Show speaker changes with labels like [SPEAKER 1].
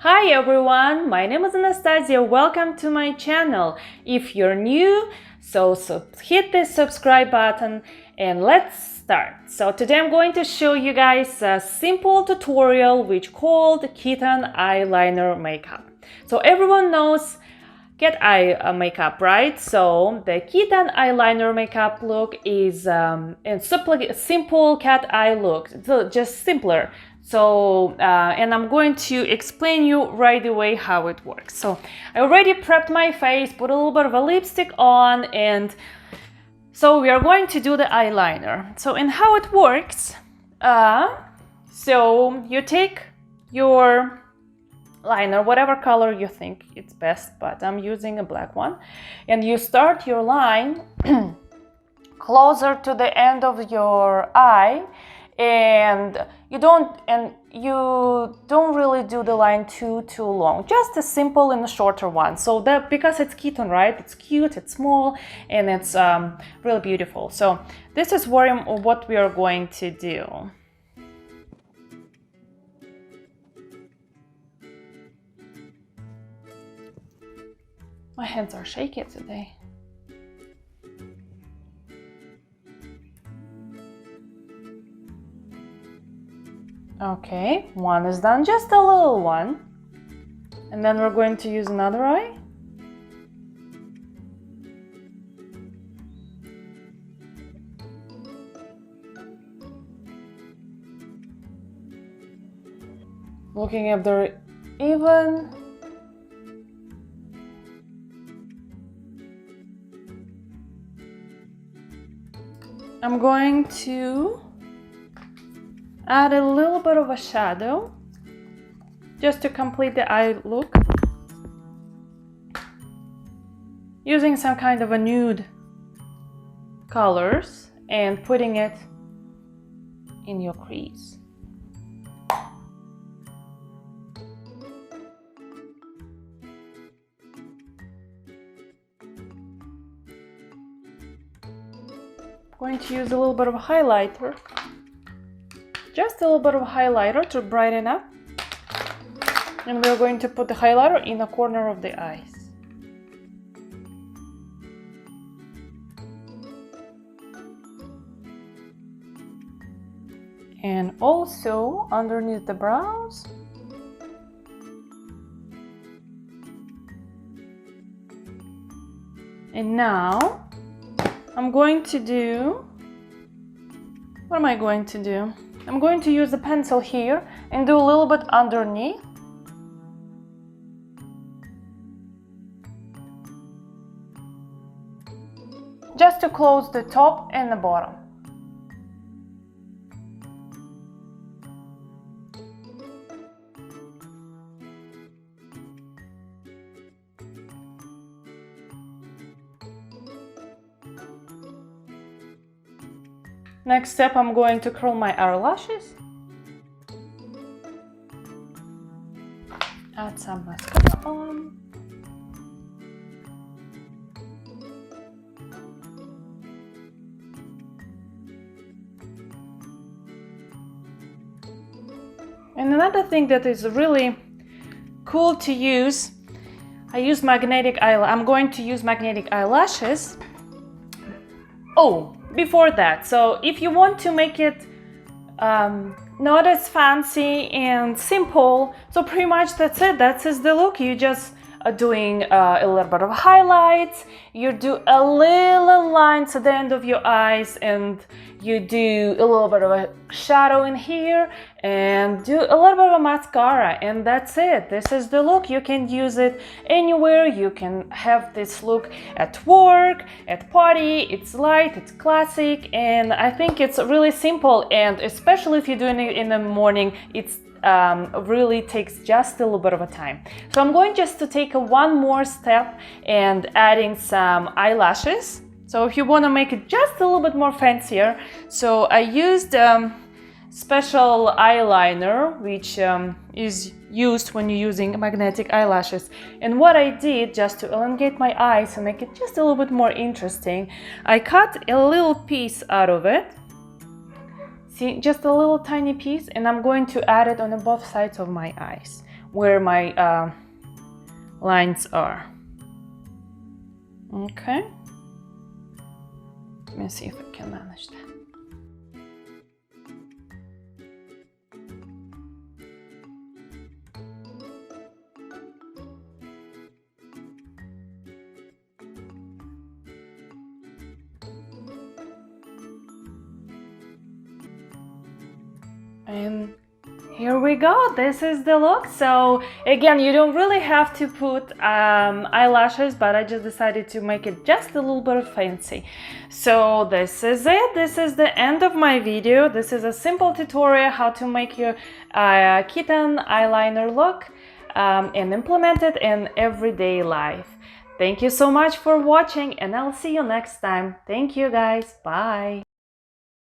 [SPEAKER 1] Hi everyone, my name is Anastasia. Welcome to my channel. If you're new, so hit the subscribe button and let's start. So today I'm going to show you guys a simple tutorial which called Kitten eyeliner makeup. So everyone knows cat eye makeup, right? So the Kitten eyeliner makeup look is a simple cat eye look, so just simpler. So and I'm going to explain you right away how it works. So I already prepped my face, put a little bit of a lipstick on, and so we are going to do the eyeliner. So and how it works, so you take your liner, whatever color you think it's best, but I'm using a black one, and you start your line closer to the end of your eye, and you don't really do the line too long, just a simple and a shorter one. So that because it's kitten, right? It's cute, it's small, and it's really beautiful. So this is what we are going to do. My hands are shaky today. Okay, one is done, just a little one. And then we're going to use another eye. Looking if they're even. I'm going to add a little bit of a shadow just to complete the eye look, using some kind of a nude colors and putting it in your crease. I'm going to use a little bit of a highlighter, just a little bit of a highlighter to brighten up, and we're going to put the highlighter in the corner of the eyes. And also underneath the brows. And now I'm going to do, what am I going to do? I'm going to use the pencil here and do a little bit underneath. Just to close the top and the bottom. Next step, I'm going to curl my eyelashes. Add some mascara on. And another thing that is really cool to use, I'm going to use magnetic eyelashes. Oh, before that, so if you want to make it not as fancy and simple, so pretty much that's it. That's the look. You just are doing a little bit of highlights, you do a little lines at the end of your eyes, and you do a little bit of a shadow in here, and do a little bit of a mascara, and that's it. This is the look. You can use it anywhere. You can have this look at work, at party. It's light, it's classic, and I think it's really simple, and especially if you're doing it in the morning, it's really takes just a little bit of a time. So I'm going just to take one more step and adding some eyelashes. So if you want to make it just a little bit more fancier, so I used special eyeliner which is used when you're using magnetic eyelashes. And what I did, just to elongate my eyes and make it just a little bit more interesting, I cut a little piece out of it. See, just a little tiny piece, and I'm going to add it on both sides of my eyes. where my lines are. Okay. Let me see if I can manage that. And here we go, this is the look. So again, you don't really have to put eyelashes, but I just decided to make it just a little bit fancy. So this is it, this is the end of my video. This is a simple tutorial how to make your kitten eyeliner look and implement it in everyday life. Thank you so much for watching, and I'll see you next time. Thank you guys, bye.